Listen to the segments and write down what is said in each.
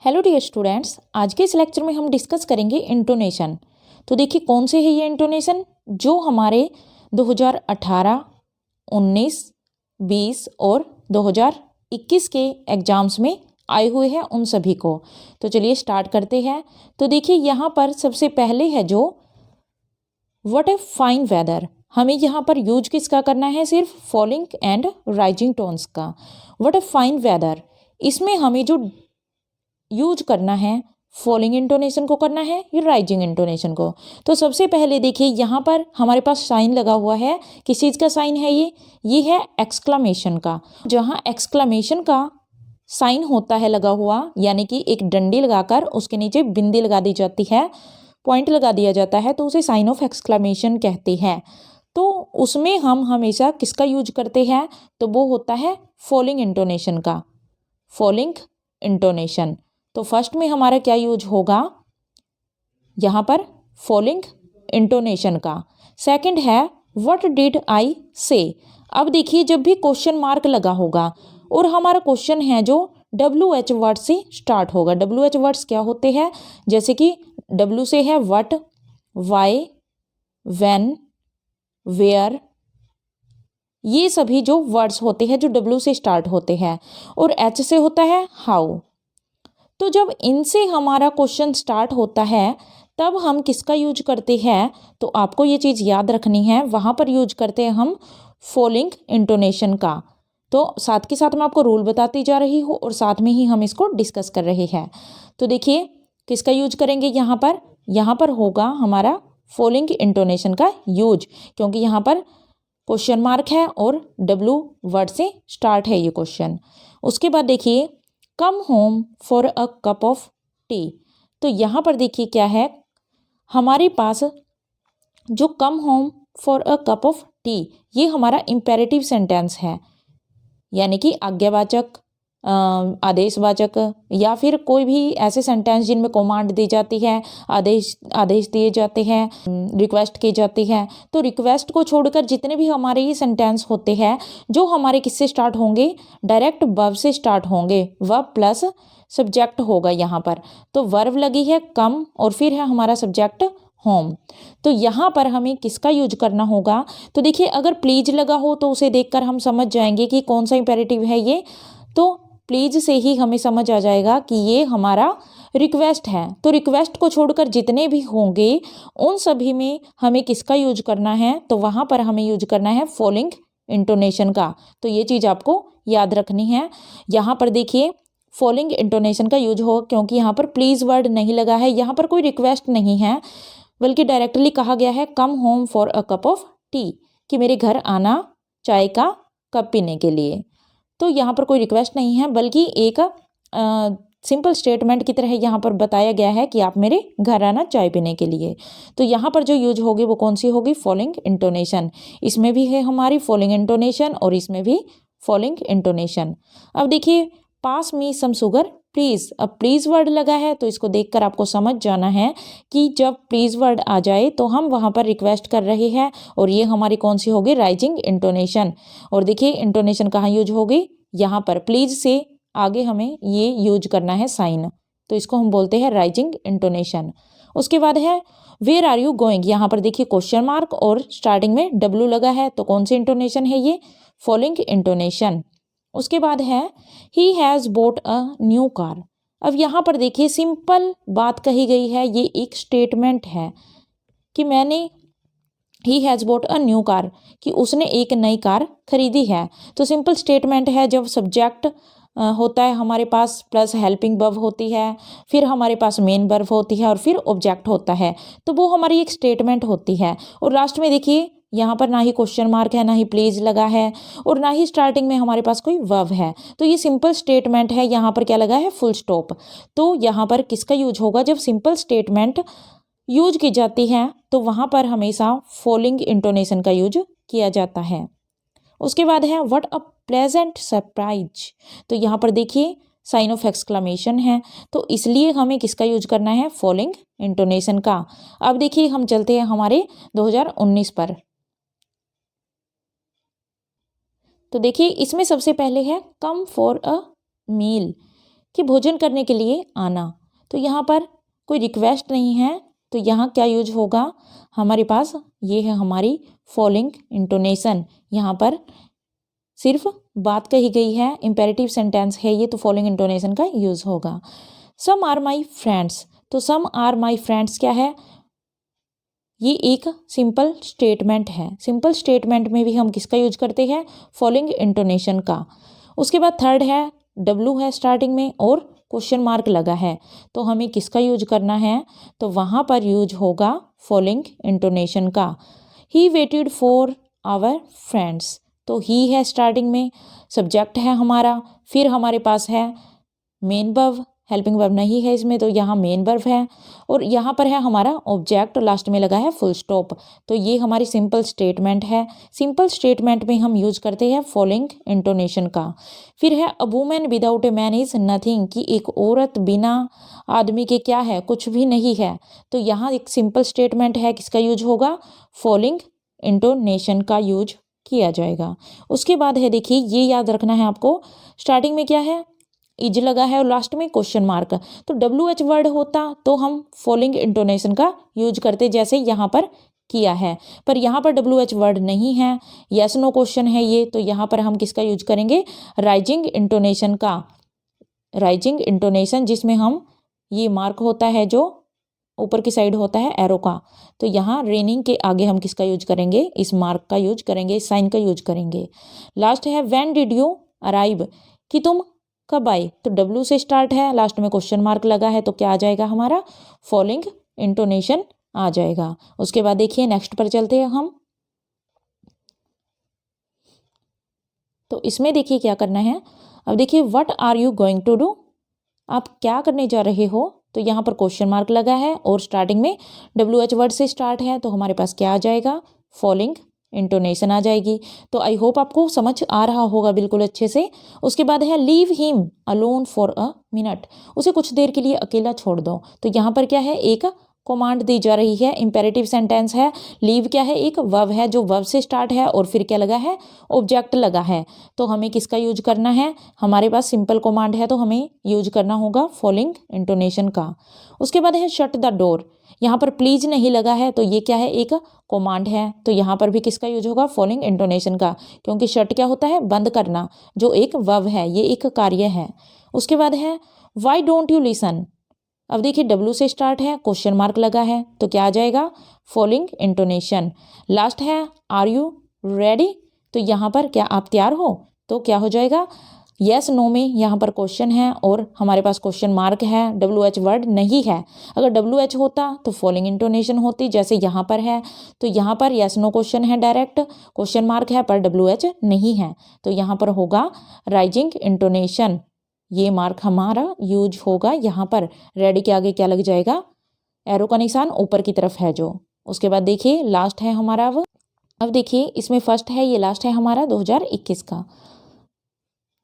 Hello dear students, आज के इस लेक्चर में हम डिस्कस करेंगे इंटोनेशन। तो देखिए कौन से है ये इंटोनेशन जो हमारे 2018, 19, 20 और 2021 के एग्जाम्स में आए हुए हैं उन सभी को। तो चलिए स्टार्ट करते हैं। तो देखिए यहाँ पर सबसे पहले है जो व्हाट ए फाइन वेदर। हमें यहाँ पर यूज किसका करना है? सिर्फ फॉलिंग एंड राइजिंग टोन्स का। व्हाट ए फाइन वेदर, इसमें हमें जो यूज करना है फॉलिंग इंटोनेशन को करना है या राइजिंग इंटोनेशन को। तो सबसे पहले देखिए यहाँ पर हमारे पास साइन लगा हुआ है। किस चीज़ का साइन है ये है एक्सक्लामेशन का। जहाँ एक्सक्लामेशन का साइन होता है लगा हुआ, यानी कि एक डंडी लगाकर उसके नीचे बिंदी लगा दी जाती है, पॉइंट लगा दिया जाता है, तो उसे साइन ऑफ एक्सक्लामेशन कहते हैं। तो उसमें हम हमेशा किसका यूज करते हैं? तो वो होता है फॉलिंग इंटोनेशन का। Falling intonation. तो फर्स्ट में हमारा क्या यूज होगा यहाँ पर? फॉलिंग इंटोनेशन का। सेकंड है व्हाट डिड आई से। अब देखिए जब भी क्वेश्चन मार्क लगा होगा और हमारा क्वेश्चन है जो WH वर्ड से स्टार्ट होगा। WH वर्ड्स क्या होते हैं? जैसे कि W से है व्हाट, वाई, व्हेन, वेयर, ये सभी जो वर्ड्स होते हैं जो W से स्टार्ट होते हैं। और H से होता है हाउ। तो जब इनसे हमारा क्वेश्चन स्टार्ट होता है तब हम किसका यूज करते हैं? तो आपको ये चीज़ याद रखनी है, वहाँ पर यूज करते हैं हम फॉलिंग इंटोनेशन का। तो साथ के साथ मैं आपको रूल बताती जा रही हूँ और साथ में ही हम इसको डिस्कस कर रहे हैं। तो देखिए किसका यूज करेंगे यहाँ पर? यहाँ पर होगा हमारा फॉलिंग इंटोनेशन का यूज, क्योंकि यहाँ पर क्वेश्चन मार्क है और W वर्ड से स्टार्ट है ये क्वेश्चन। उसके बाद देखिए come home for a cup of T. तो यहाँ पर देखिए क्या है हमारे पास, जो come home for a cup of T, ये हमारा इम्पेरेटिव सेंटेंस है, यानी कि आज्ञावाचक, आदेशवाचक, या फिर कोई भी ऐसे सेंटेंस जिनमें कमांड दी जाती है, आदेश दिए जाते हैं, रिक्वेस्ट की जाती है। तो रिक्वेस्ट को छोड़कर जितने भी हमारे ये सेंटेंस होते हैं जो हमारे किससे स्टार्ट होंगे? डायरेक्ट वर्ब से स्टार्ट होंगे। वर्ब प्लस सब्जेक्ट होगा यहाँ पर। तो वर्ब लगी है कम और फिर है हमारा सब्जेक्ट होम। तो यहाँ पर हमें किसका यूज करना होगा? तो देखिए अगर प्लीज लगा हो तो उसे देखकर हम समझ जाएंगे कि कौन सा इंपेरेटिव है ये। तो प्लीज से ही हमें समझ आ जाएगा कि ये हमारा रिक्वेस्ट है। तो रिक्वेस्ट को छोड़कर जितने भी होंगे उन सभी में हमें किसका यूज करना है? तो वहाँ पर हमें यूज करना है फॉलिंग इंटोनेशन का। तो ये चीज़ आपको याद रखनी है। यहाँ पर देखिए फॉलिंग इंटोनेशन का यूज हो, क्योंकि यहाँ पर प्लीज वर्ड नहीं लगा है, यहाँ पर कोई रिक्वेस्ट नहीं है, बल्कि डायरेक्टली कहा गया है come home for a cup of T, कि मेरे घर आना चाय का कप पीने के लिए। तो यहाँ पर कोई रिक्वेस्ट नहीं है, बल्कि एक सिंपल स्टेटमेंट की तरह यहाँ पर बताया गया है कि आप मेरे घर आना चाय पीने के लिए। तो यहाँ पर जो यूज होगी वो कौन सी होगी? Falling intonation. इसमें भी है हमारी फॉलिंग इंटोनेशन और इसमें भी फॉलिंग इंटोनेशन। अब देखिए पास मी सम शुगर प्लीज। अब प्लीज वर्ड लगा है तो इसको देखकर आपको समझ जाना है कि जब प्लीज वर्ड आ जाए तो हम वहाँ पर रिक्वेस्ट कर रहे हैं, और ये हमारी कौन सी होगी? Rising intonation. और देखिए इंटोनेशन कहाँ यूज होगी? यहाँ पर प्लीज से आगे हमें ये यूज करना है साइन, तो इसको हम बोलते हैं राइजिंग इंटोनेशन। उसके बाद है वेयर आर यू गोइंग। यहाँ पर देखिए क्वेश्चन मार्क और स्टार्टिंग में W लगा है, तो कौन सी इंटोनेशन है ये? Falling intonation. उसके बाद है he has boat a new car. अब यहाँ पर देखिए सिंपल बात कही गई है, ये एक स्टेटमेंट है कि मैंने, he has boat a new car, कि उसने एक नई कार खरीदी है। तो सिंपल स्टेटमेंट है। जब सब्जेक्ट होता है हमारे पास प्लस हेल्पिंग वर्ब होती है, फिर हमारे पास मेन वर्ब होती है और फिर ऑब्जेक्ट होता है, तो वो हमारी एक स्टेटमेंट होती है। और लास्ट में देखिए यहाँ पर ना ही क्वेश्चन मार्क है, ना ही प्लीज लगा है, और ना ही स्टार्टिंग में हमारे पास कोई वर्ब है। तो ये सिंपल स्टेटमेंट है। यहाँ पर क्या लगा है? Full stop. तो यहाँ पर किसका यूज होगा? जब सिंपल स्टेटमेंट यूज की जाती है तो वहाँ पर हमेशा फॉलिंग इंटोनेशन का यूज किया जाता है। उसके बाद है व्हाट अ प्लेजेंट सरप्राइज। तो यहाँ पर देखिए साइन ऑफ एक्सक्लेमेशन है, तो इसलिए हमें किसका यूज करना है? फॉलिंग इंटोनेशन का। अब देखिए हम चलते हैं हमारे 2019 पर। तो देखिए इसमें सबसे पहले है कम फॉर अ मील। कि भोजन करने के लिए आना। तो यहाँ पर कोई रिक्वेस्ट नहीं है, तो यहाँ क्या यूज होगा हमारे पास, ये है हमारी फॉलोइंग इंटोनेशन। यहाँ पर सिर्फ बात कही गई है, इम्पेरेटिव सेंटेंस है ये, तो फॉलोइंग इंटोनेशन का यूज होगा। सम आर माई फ्रेंड्स, तो सम आर माई फ्रेंड्स क्या है, ये एक सिंपल स्टेटमेंट है। सिंपल स्टेटमेंट में भी हम किसका यूज करते हैं, फॉलोइंग इंटोनेशन का। उसके बाद थर्ड है, डब्लू है स्टार्टिंग में और क्वेश्चन मार्क लगा है, तो हमें किसका यूज करना है, तो वहाँ पर यूज होगा फॉलोइंग इंटोनेशन का। He waited for our friends, तो ही है स्टार्टिंग में, सब्जेक्ट है हमारा, फिर हमारे पास है मेन वर्ब, हेल्पिंग वर्ब नहीं है इसमें, तो यहाँ मेन वर्ब है, और यहाँ पर है हमारा ऑब्जेक्ट, लास्ट में लगा है फुल स्टॉप। तो ये हमारी सिंपल स्टेटमेंट है। सिंपल स्टेटमेंट में हम यूज करते हैं फॉलोइंग इंटोनेशन का। फिर है a woman without a man is nothing, कि एक औरत बिना आदमी के क्या है, कुछ भी नहीं है। तो यहाँ एक सिंपल स्टेटमेंट है, किसका यूज होगा, फॉलोइंग इंटोनेशन का यूज किया जाएगा। उसके बाद है, देखिए ये याद रखना है आपको, स्टार्टिंग में क्या है, इज लगा है और लास्ट में क्वेश्चन मार्क। तो WH वर्ड होता तो हम फॉलोइंग इंटोनेशन का यूज करते, जैसे यहाँ पर किया है, पर यहाँ पर WH वर्ड नहीं है, यस नो क्वेश्चन है ये, तो यहाँ पर हम किसका यूज करेंगे, राइजिंग इंटोनेशन का। राइजिंग इंटोनेशन जिसमें हम, ये मार्क होता है जो ऊपर की साइड होता है एरो का, तो यहाँ रेनिंग के आगे हम किसका यूज करेंगे, इस मार्क का यूज करेंगे, इस साइन का यूज करेंगे। लास्ट है व्हेन डिड यू अराइव, कि तुम कब आए, तो W से स्टार्ट है, लास्ट में क्वेश्चन मार्क लगा है, तो क्या आ जाएगा हमारा, फॉलोइंग इंटोनेशन आ जाएगा। उसके बाद देखिए नेक्स्ट पर चलते हैं हम। तो इसमें देखिए क्या करना है, अब देखिए what are you going to do, आप क्या करने जा रहे हो, तो यहाँ पर क्वेश्चन मार्क लगा है और स्टार्टिंग में WH वर्ड से स्टार्ट है, तो हमारे पास क्या आ जाएगा, फॉलोइंग इंटोनेशन आ जाएगी। तो आई होप आपको समझ आ रहा होगा बिल्कुल अच्छे से। उसके बाद है leave him alone for a minute, उसे कुछ देर के लिए अकेला छोड़ दो। तो यहाँ पर क्या है, एक कमांड दी जा रही है, इंपेरेटिव सेंटेंस है। लीव क्या है, एक वर्ब है जो वर्ब से स्टार्ट है और फिर क्या लगा है, ऑब्जेक्ट लगा है। तो हमें किसका यूज करना है, हमारे पास सिंपल कमांड है, तो हमें यूज करना होगा फॉलोइंग इंटोनेशन का। उसके बाद है शट द डोर, यहाँ पर प्लीज नहीं लगा है, तो ये क्या है, एक कमांड है, तो यहाँ पर भी किसका यूज होगा, फॉलोइंग इंटोनेशन का, क्योंकि शट क्या होता है, बंद करना, जो एक वर्ब है, ये एक कार्य है। उसके बाद है व्हाई डोंट यू लिसन, अब देखिए W से स्टार्ट है, क्वेश्चन मार्क लगा है, तो क्या आ जाएगा, फॉलोइंग इंटोनेशन। लास्ट है आर यू रेडी, तो यहाँ पर क्या आप तैयार हो, तो क्या हो जाएगा, यस नो में यहाँ पर क्वेश्चन है और हमारे पास क्वेश्चन मार्क है, WH वर्ड नहीं है। अगर WH होता तो फॉलोइंग इंटोनेशन होती, जैसे यहाँ पर है, तो यहाँ पर यस नो क्वेश्चन है, डायरेक्ट क्वेश्चन मार्क है पर WH नहीं है, तो यहाँ पर होगा राइजिंग इंटोनेशन, ये मार्क हमारा यूज होगा। यहाँ पर रेडी के आगे क्या लग जाएगा, एरो का निशान ऊपर की तरफ है जो। उसके बाद देखिए लास्ट है हमारा, अब देखिए इसमें फर्स्ट है, ये लास्ट है हमारा 2021 का।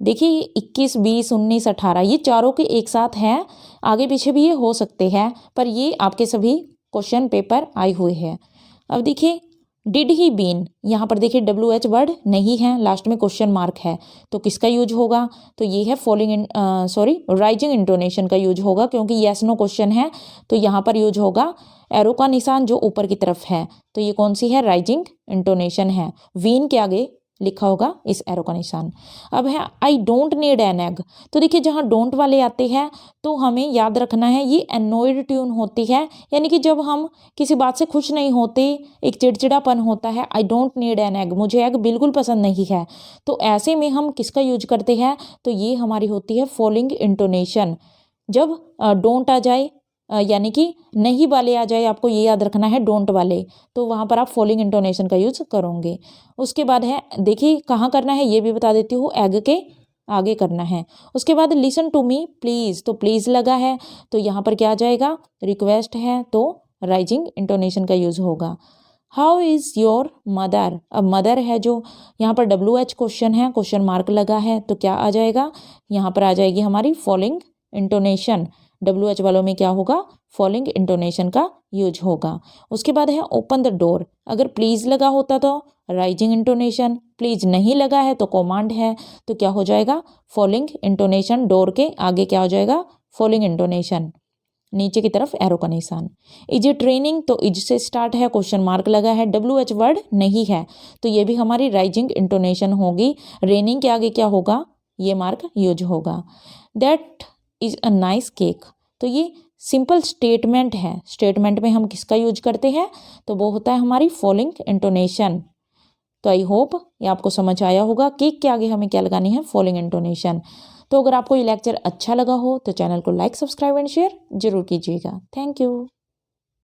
देखिए ये 21, 20, 19, 18 ये चारों के एक साथ हैं, आगे पीछे भी ये हो सकते हैं, पर ये आपके सभी क्वेश्चन पेपर आए हुए हैं। अब देखिए डिड ही बीन, यहाँ पर देखिए WH वर्ड नहीं है, लास्ट में क्वेश्चन मार्क है, तो किसका यूज होगा, तो ये है फॉलोइंग राइजिंग इंटोनेशन का यूज होगा, क्योंकि यस नो क्वेश्चन है, तो यहाँ पर यूज होगा एरो का निशान जो ऊपर की तरफ है, तो ये कौन सी है, राइजिंग इंटोनेशन है। वीन के आगे लिखा होगा इस एरो का निशान। अब है I don't need an egg, तो देखिए जहाँ डोंट वाले आते हैं तो हमें याद रखना है ये एनोइड ट्यून होती है, यानी कि जब हम किसी बात से खुश नहीं होते, एक चिड़चिड़ापन होता है, I don't need an egg, मुझे एग बिल्कुल पसंद नहीं है, तो ऐसे में हम किसका यूज करते हैं, तो ये हमारी होती है फॉलोइंग इंटोनेशन। जब डोंट आ जाए यानी कि नहीं वाले आ जाए, आपको ये याद रखना है डोंट वाले, तो वहाँ पर आप फॉलोइंग इंटोनेशन का यूज करोगे। उसके बाद है देखिए कहाँ करना है ये भी बता देती हूँ, एग के आगे करना है। उसके बाद लिसन टू मी प्लीज़, तो प्लीज़ लगा है, तो यहाँ पर क्या आ जाएगा, रिक्वेस्ट है, तो राइजिंग इंटोनेशन का यूज होगा। हाउ इज़ योर मदर, अब मदर है जो यहाँ पर WH क्वेश्चन है, क्वेश्चन मार्क लगा है, तो क्या आ जाएगा, यहाँ पर आ जाएगी हमारी फॉलोइंग इंटोनेशन। WH वालों में क्या होगा, फॉलोइंग इंटोनेशन का यूज होगा। उसके बाद है ओपन द डोर, अगर प्लीज़ लगा होता तो राइजिंग इंटोनेशन, प्लीज़ नहीं लगा है तो कमांड है, तो क्या हो जाएगा फॉलोइंग इंटोनेशन, डोर के आगे क्या हो जाएगा फॉलोइंग इंटोनेशन, नीचे की तरफ एरो का निशान। इज इट रेनिंग, तो इज से स्टार्ट है, क्वेश्चन मार्क लगा है, WH वर्ड नहीं है, तो ये भी हमारी राइजिंग इंटोनेशन होगी। रेनिंग के आगे क्या होगा, ये मार्क यूज होगा। That is a nice cake, तो ये सिंपल स्टेटमेंट है, स्टेटमेंट में हम किसका यूज करते हैं, तो वो होता है हमारी फॉलोइंग इंटोनेशन। तो आई होप ये आपको समझ आया होगा, केक के आगे हमें क्या लगानी है फॉलोइंग इंटोनेशन। तो अगर आपको ये लेक्चर अच्छा लगा हो तो चैनल को लाइक, सब्सक्राइब एंड शेयर जरूर कीजिएगा। Thank you.